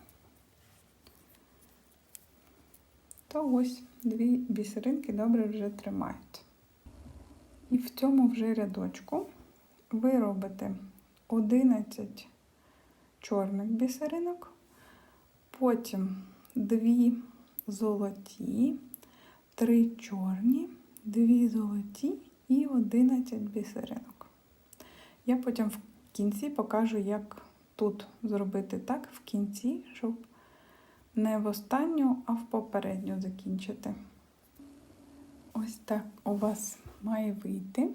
то ось 2 бісеринки добре вже тримають. І в цьому вже рядочку ви робите 11 чорних бісеринок, потім 2 золоті, 3 чорні, 2 золоті і 11 бісеринок. Я потім в кінці покажу, як тут зробити так в кінці, щоб не в останню, а в попередню закінчити. Ось так у вас має вийти.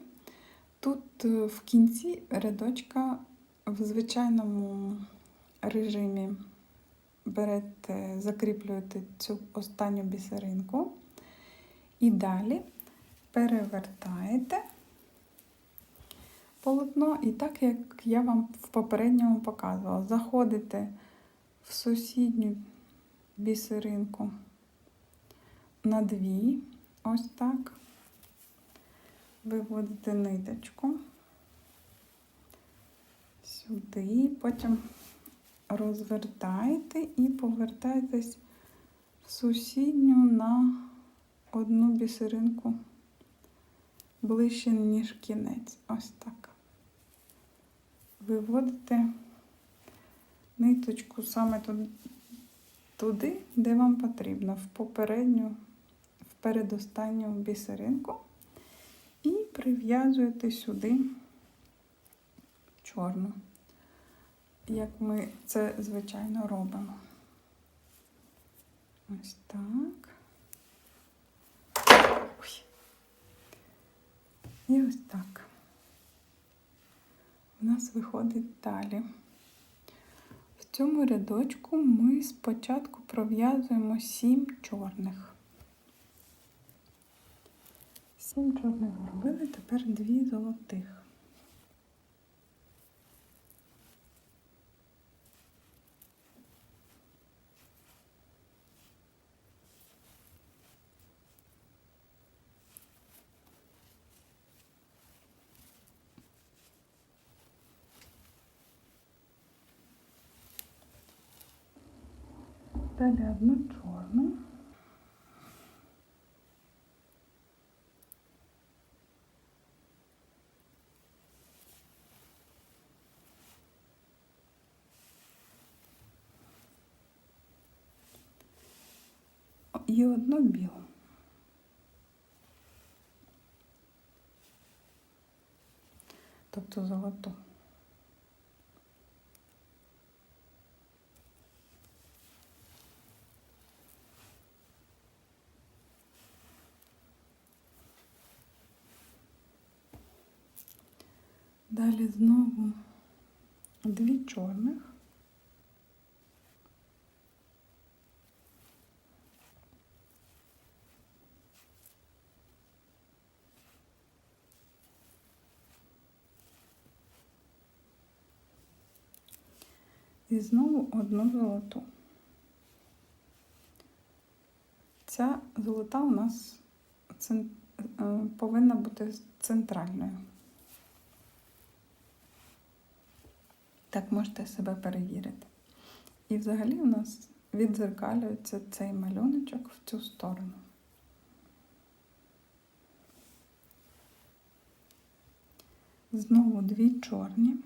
Тут в кінці рядочка в звичайному режимі берете, закріплюєте цю останню бісеринку і далі перевертаєте полотно. І так, як я вам в попередньому показувала, заходите в сусідню бісеринку на 2, ось так, виводите ниточку сюди, потім розвертаєте і повертаєтесь в сусідню на 1 бісеринку ближче, ніж кінець. Ось так. Виводите ниточку саме туди, де вам потрібно, в попередню, в передостанню бісеринку, і прив'язуєте сюди чорну, як ми це, звичайно, робимо. Ось так. Ой. І ось так. У нас виходить далі. В цьому рядочку ми спочатку пров'язуємо 7 чорних. 7 чорних зробили, тепер 2 золотих. Далі 1 чорну. І 1 білу. Тобто золоту. Далі знову 2 чорних. І знову 1 золоту. Ця золота у нас повинна бути центральною. Так можете себе перевірити. І взагалі у нас віддзеркалюється цей малюночок в цю сторону. Знову 2 чорні.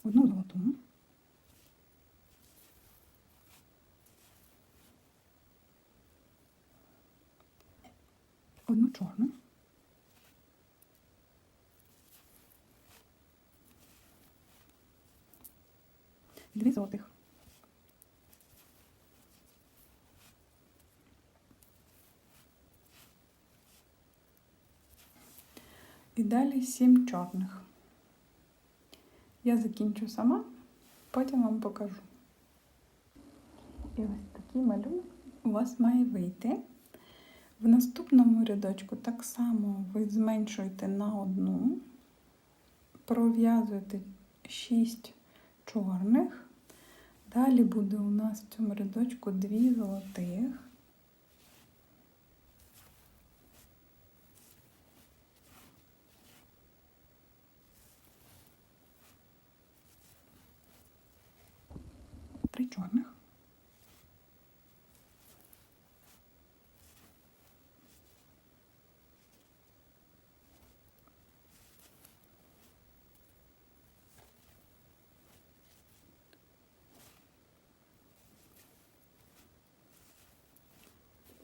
Одну золоту. Одну чорну. І 2 золотих. І далі 7 чорних. Я закінчу сама, потім вам покажу. І ось такий малюнок у вас має вийти. В наступному рядочку так само ви зменшуєте на 1, пров'язуєте 6 чорних. Далі буде у нас в цьому рядочку 2 золотих. Три чорних.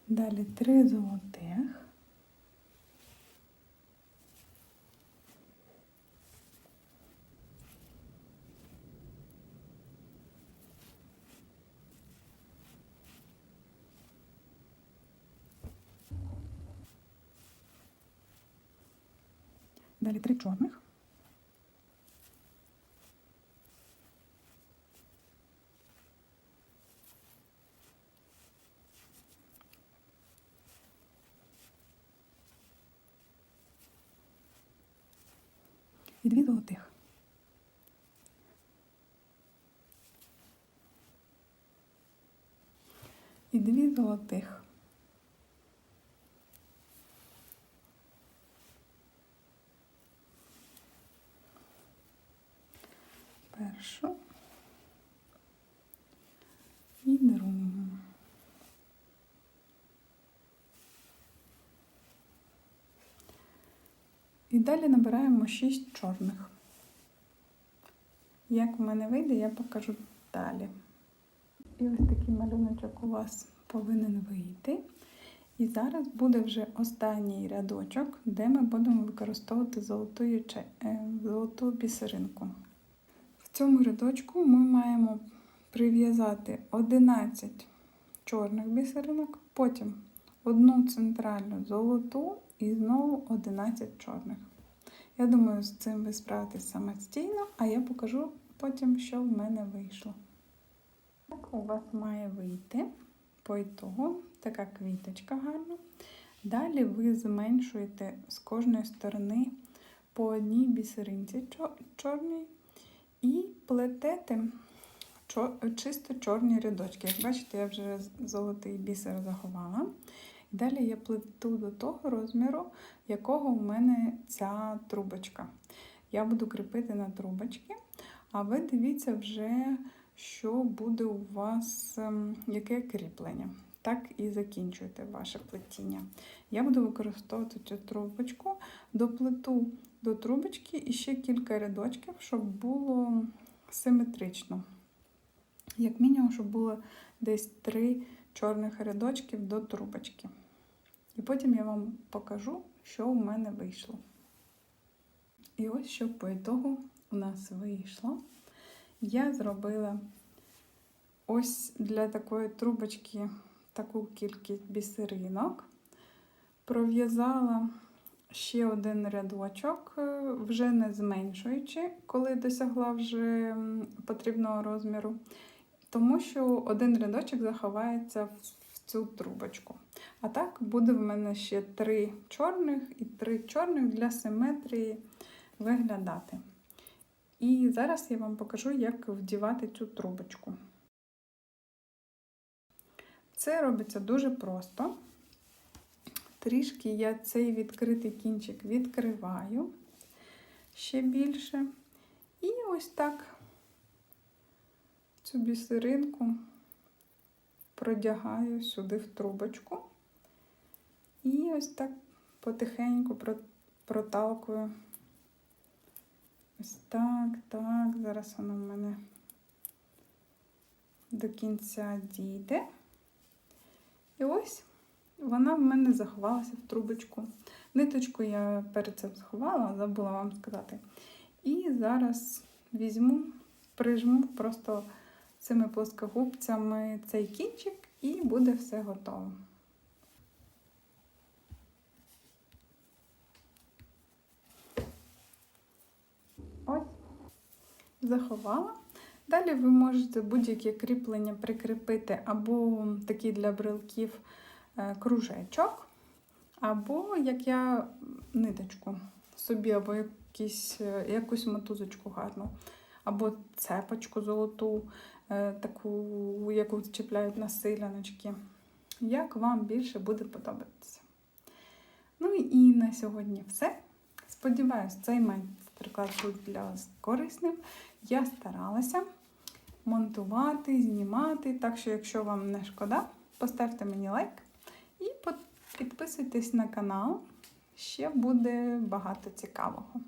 Далі 3 золотих. Далі 3 чорних. І 2 золотих. І 2 золотих. Першу і другу. І далі набираємо 6 чорних. Як в мене вийде, я покажу далі. І ось такий малюночок у вас повинен вийти. І зараз буде вже останній рядочок, де ми будемо використовувати золоту бісеринку. В цьому рядочку ми маємо прив'язати 11 чорних бісеринок, потім одну центральну золоту і знову 11 чорних. Я думаю, з цим ви справитесь самостійно, а я покажу потім, що в мене вийшло. Так у вас має вийти по ітогу така квіточка гарна. Далі ви зменшуєте з кожної сторони по одній бісеринці чорній і плетете чисто чорні рядочки. Як бачите, я вже золотий бісер заховала. Далі я плету до того розміру, якого у мене ця трубочка. Я буду кріпити на трубочки, а ви дивіться вже, що буде у вас, яке кріплення. Так і закінчуєте ваше плетіння. Я буду використовувати цю трубочку, доплету до трубочки і ще кілька рядочків, щоб було симетрично. Як мінімум, щоб було десь 3 чорних рядочків до трубочки. І потім я вам покажу, що у мене вийшло. І ось що по ітогу у нас вийшло. Я зробила ось для такої трубочки таку кількість бісеринок. Пров'язала ще один рядочок, вже не зменшуючи, коли досягла вже потрібного розміру. Тому що один рядочок заховається в цю трубочку. А так буде в мене ще 3 чорних і 3 чорних для симетрії виглядати. І зараз я вам покажу, як вдівати цю трубочку. Це робиться дуже просто. Трішки я цей відкритий кінчик відкриваю ще більше. І ось так цю бісеринку продягаю сюди в трубочку. І ось так потихеньку проталкую. Ось так, так. Зараз воно в мене до кінця дійде. І ось вона в мене заховалася в трубочку. Ниточку я перед цим сховала, забула вам сказати. І зараз візьму, прижму просто цими плоскогубцями цей кінчик і буде все готово. Ось, заховала. Далі ви можете будь-яке кріплення прикріпити або такий для брелків кружечок, або, як я, ниточку собі, або якусь мотузочку гарну, або цепочку золоту, таку, яку чіпляють на силяночки. Як вам більше буде подобатися. Ну і на сьогодні все. Сподіваюсь, цей майстер-клас був для вас корисним. Я старалася монтувати, знімати, так що, якщо вам не шкода, поставте мені лайк і підписуйтесь на канал. Ще буде багато цікавого.